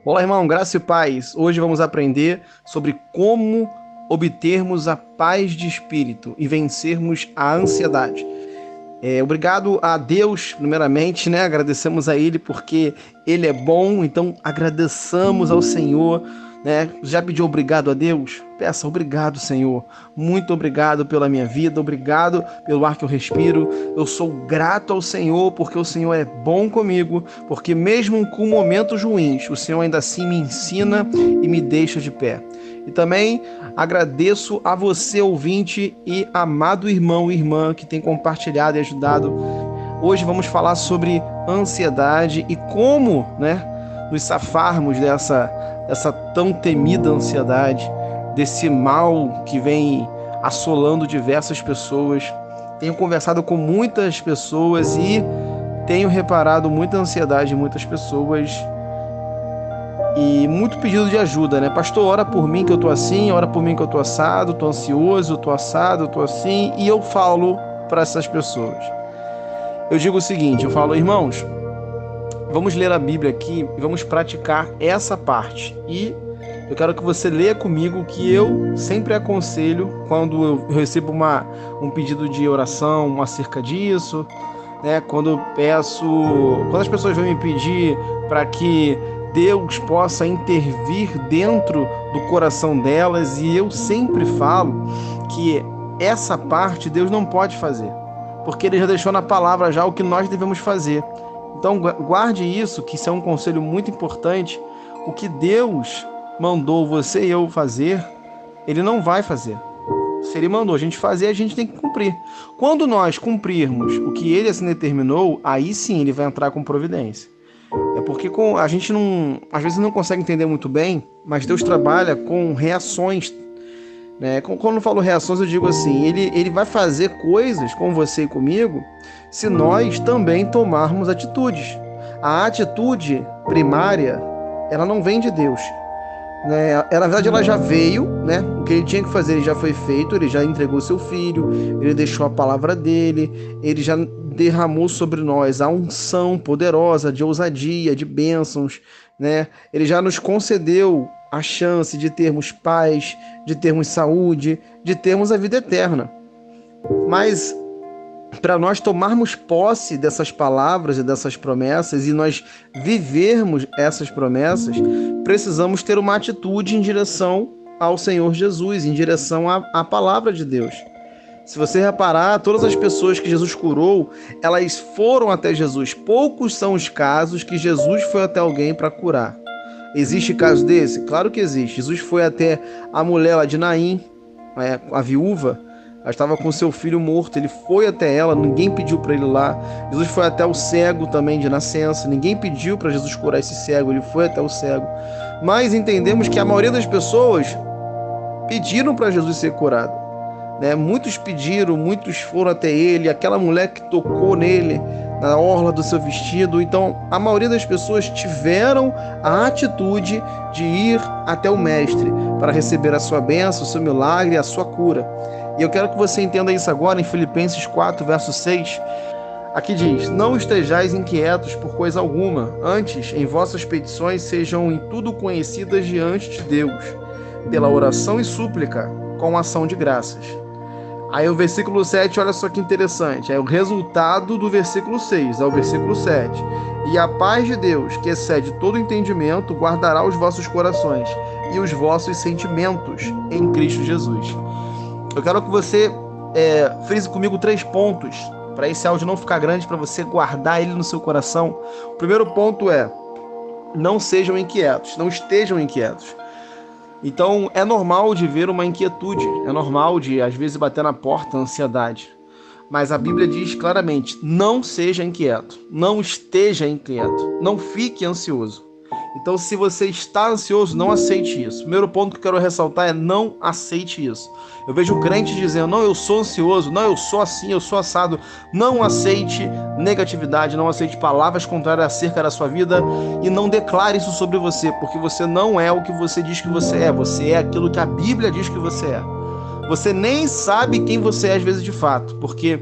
Olá, irmão, graça e paz. Hoje vamos aprender sobre como obtermos a paz de espírito e vencermos a ansiedade. Obrigado a Deus, primeiramente, né? Agradecemos a Ele porque Ele é bom, então agradeçamos ao Senhor, né? Já pediu obrigado a Deus? Peça obrigado, Senhor. Muito obrigado pela minha vida, obrigado pelo ar que eu respiro. Eu sou grato ao Senhor porque o Senhor é bom comigo, porque mesmo com momentos ruins, o Senhor ainda assim me ensina e me deixa de pé. E também agradeço a você, ouvinte e amado irmão e irmã que tem compartilhado e ajudado. Hoje vamos falar sobre ansiedade e como, né, nos safarmos dessa tão temida ansiedade, desse mal que vem assolando diversas pessoas. Tenho conversado com muitas pessoas e tenho reparado muita ansiedade em muitas pessoas e muito pedido de ajuda, né? Pastor, ora por mim que eu tô assim, ora por mim que eu tô assado, tô ansioso, tô assado, tô assim, e eu falo para essas pessoas. Eu digo o seguinte, eu falo, irmãos, vamos ler a Bíblia aqui e vamos praticar essa parte. E eu quero que você leia comigo o que eu sempre aconselho quando eu recebo um pedido de oração acerca disso, né? Quando as pessoas vão me pedir para que Deus possa intervir dentro do coração delas, e eu sempre falo que essa parte Deus não pode fazer, porque Ele já deixou na palavra já o que nós devemos fazer. Então guarde isso, que isso é um conselho muito importante. O que Deus mandou você e eu fazer, Ele não vai fazer. Se Ele mandou a gente fazer, a gente tem que cumprir. Quando nós cumprirmos o que Ele assim determinou, aí sim Ele vai entrar com providência. É porque a gente não, às vezes não consegue entender muito bem, mas Deus trabalha com reações, né? Quando eu falo reações, eu digo assim, ele vai fazer coisas com você e comigo se nós também tomarmos atitudes. A atitude primária, ela não vem de Deus, né? Na verdade, ela já veio, né? O que ele tinha que fazer, ele já foi feito, ele já entregou seu filho, ele deixou a palavra dele, ele já derramou sobre nós a unção poderosa de ousadia, de bênçãos, né? Ele já nos concedeu a chance de termos paz, de termos saúde, de termos a vida eterna. Mas para nós tomarmos posse dessas palavras e dessas promessas e nós vivermos essas promessas, precisamos ter uma atitude em direção ao Senhor Jesus, em direção à palavra de Deus. Se você reparar, todas as pessoas que Jesus curou, elas foram até Jesus. Poucos são os casos que Jesus foi até alguém para curar. Existe caso desse? Claro que existe. Jesus foi até a mulher lá de Naim, a viúva. Ela estava com seu filho morto, ele foi até ela, ninguém pediu para ele ir lá. Jesus foi até o cego também de nascença, ninguém pediu para Jesus curar esse cego, ele foi até o cego. Mas entendemos que a maioria das pessoas pediram para Jesus ser curado, né? Muitos pediram, muitos foram até ele, aquela mulher que tocou nele, na orla do seu vestido. Então, a maioria das pessoas tiveram a atitude de ir até o Mestre para receber a sua bênção, o seu milagre, a sua cura. E eu quero que você entenda isso agora em Filipenses 4, verso 6. Aqui diz, não estejais inquietos por coisa alguma, antes, em vossas petições sejam em tudo conhecidas diante de Deus, pela oração e súplica, com ação de graças. Aí o versículo 7, olha só que interessante, é o resultado do versículo 6 ao versículo 7. E a paz de Deus, que excede todo entendimento, guardará os vossos corações e os vossos sentimentos em Cristo Jesus. Eu quero que você frise comigo 3 pontos, para esse áudio não ficar grande, para você guardar ele no seu coração. O primeiro ponto é, não sejam inquietos, não estejam inquietos. Então, é normal de ver uma inquietude, é normal de, às vezes, bater na porta a ansiedade. Mas a Bíblia diz claramente, não seja inquieto, não esteja inquieto, não fique ansioso. Então, se você está ansioso, não aceite isso. O primeiro ponto que eu quero ressaltar é não aceite isso. Eu vejo crentes dizendo, não, eu sou ansioso, não, eu sou assim, eu sou assado. Não aceite negatividade, não aceite palavras contrárias acerca da sua vida e não declare isso sobre você, porque você não é o que você diz que você é aquilo que a Bíblia diz que você é. Você nem sabe quem você é às vezes de fato, porque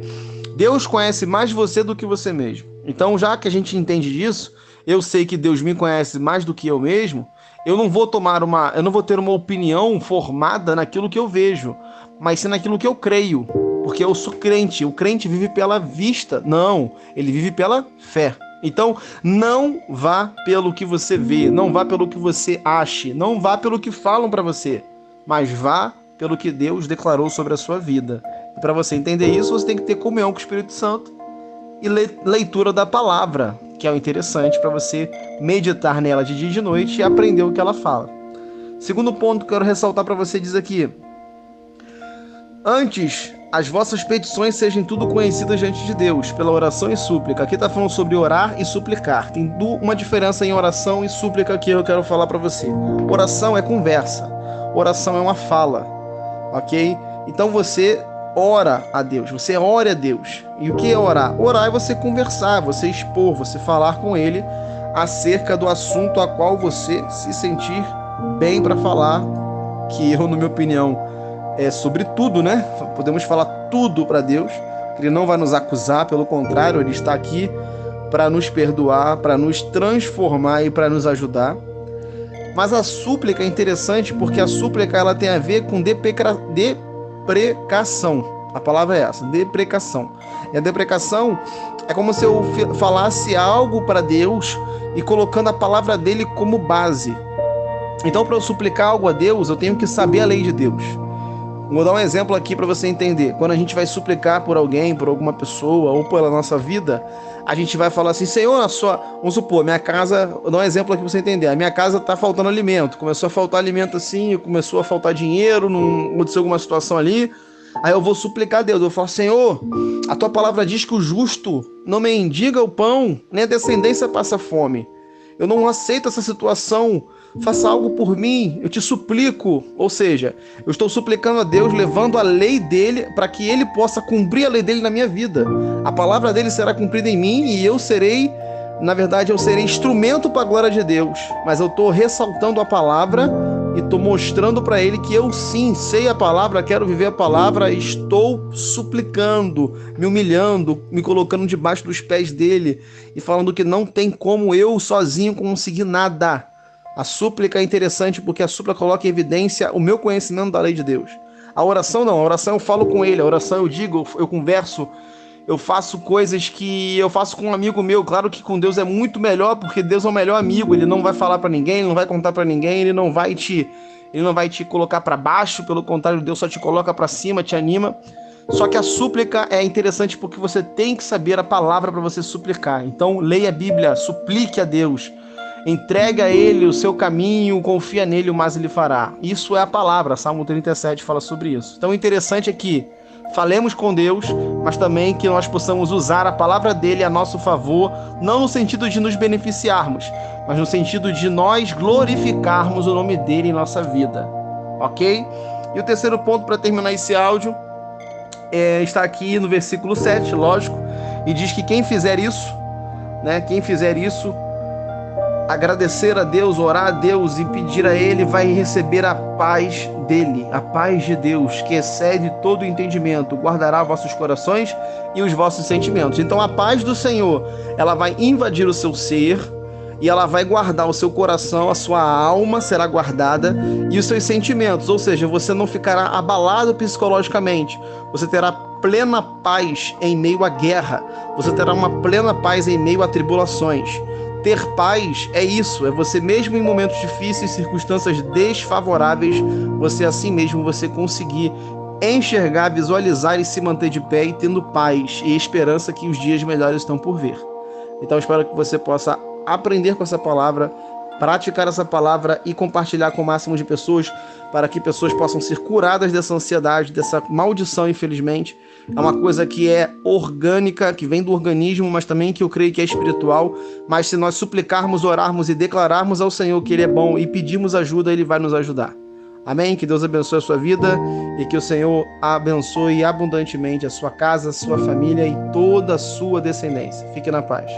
Deus conhece mais você do que você mesmo. Então, já que a gente entende disso, eu sei que Deus me conhece mais do que eu mesmo, eu não vou ter uma opinião formada naquilo que eu vejo, mas sim naquilo que eu creio, porque eu sou crente. O crente vive pela vista, não, ele vive pela fé. Então, não vá pelo que você vê, não vá pelo que você ache, não vá pelo que falam para você, mas vá pelo que Deus declarou sobre a sua vida. E para você entender isso, você tem que ter comunhão com o Espírito Santo e leitura da palavra, que é o interessante para você meditar nela de dia e de noite e aprender o que ela fala. Segundo ponto que eu quero ressaltar para você diz aqui: antes, as vossas petições sejam tudo conhecidas diante de Deus, pela oração e súplica. Aqui está falando sobre orar e suplicar. Tem uma diferença em oração e súplica que eu quero falar para você. Oração é conversa, oração é uma fala, ok? Então você ora a Deus, você ora a Deus. E o que é orar? Orar é você conversar, você expor, você falar com Ele acerca do assunto a qual você se sentir bem para falar, que eu, na minha opinião, é sobre tudo, né? Podemos falar tudo para Deus, que Ele não vai nos acusar, pelo contrário, Ele está aqui para nos perdoar, para nos transformar e para nos ajudar. Mas a súplica é interessante porque a súplica ela tem a ver com deprecação. A palavra é essa, deprecação. E a deprecação é como se eu falasse algo para Deus e colocando a palavra dele como base. Então, para eu suplicar algo a Deus, eu tenho que saber a lei de Deus. Vou dar um exemplo aqui para você entender. Quando a gente vai suplicar por alguém, por alguma pessoa ou pela nossa vida, a gente vai falar assim: Senhor, vamos supor, minha casa, vou dar um exemplo aqui para você entender. A minha casa está faltando alimento, começou a faltar alimento assim, começou a faltar dinheiro, não aconteceu alguma situação ali. Aí eu vou suplicar a Deus, eu falo: Senhor, a tua palavra diz que o justo não mendiga o pão, nem a descendência passa fome. Eu não aceito essa situação, faça algo por mim, eu te suplico. Ou seja, eu estou suplicando a Deus, levando a lei dele, para que ele possa cumprir a lei dele na minha vida. A palavra dele será cumprida em mim e eu serei, na verdade, eu serei instrumento para a glória de Deus. Mas eu estou ressaltando a palavra e estou mostrando para ele que eu sim sei a palavra, quero viver a palavra, estou suplicando, me humilhando, me colocando debaixo dos pés dele e falando que não tem como eu sozinho conseguir nada. A súplica é interessante porque a súplica coloca em evidência o meu conhecimento da lei de Deus. A oração não, a oração eu falo com ele, a oração eu digo, eu converso, eu faço coisas que eu faço com um amigo meu. Claro que com Deus é muito melhor, porque Deus é o melhor amigo, ele não vai falar para ninguém, ele não vai contar para ninguém, ele não vai te colocar para baixo, pelo contrário, Deus só te coloca para cima, te anima. Só que a súplica é interessante porque você tem que saber a palavra para você suplicar. Então leia a Bíblia, suplique a Deus, entregue a ele o seu caminho, confia nele, o mais ele fará. Isso é a palavra, Salmo 37 fala sobre isso. Então o interessante é que falemos com Deus, mas também que nós possamos usar a palavra dele a nosso favor, não no sentido de nos beneficiarmos, mas no sentido de nós glorificarmos o nome dele em nossa vida, ok? E o terceiro ponto para terminar esse áudio está aqui no versículo 7, lógico, e diz que quem fizer isso, agradecer a Deus, orar a Deus e pedir a Ele, vai receber a paz dele, a paz de Deus, que excede todo o entendimento, guardará vossos corações e os vossos sentimentos. Então a paz do Senhor, ela vai invadir o seu ser e ela vai guardar o seu coração, a sua alma será guardada e os seus sentimentos, ou seja, você não ficará abalado psicologicamente, você terá plena paz em meio à guerra, você terá uma plena paz em meio a tribulações. Ter paz é isso, é você mesmo em momentos difíceis, circunstâncias desfavoráveis, você assim mesmo você conseguir enxergar, visualizar e se manter de pé e tendo paz e esperança que os dias melhores estão por vir. Então espero que você possa aprender com essa palavra, praticar essa palavra e compartilhar com o máximo de pessoas, para que pessoas possam ser curadas dessa ansiedade, dessa maldição, infelizmente. É uma coisa que é orgânica, que vem do organismo, mas também que eu creio que é espiritual. Mas se nós suplicarmos, orarmos e declararmos ao Senhor que Ele é bom e pedirmos ajuda, Ele vai nos ajudar. Amém? Que Deus abençoe a sua vida e que o Senhor abençoe abundantemente a sua casa, a sua família e toda a sua descendência. Fique na paz.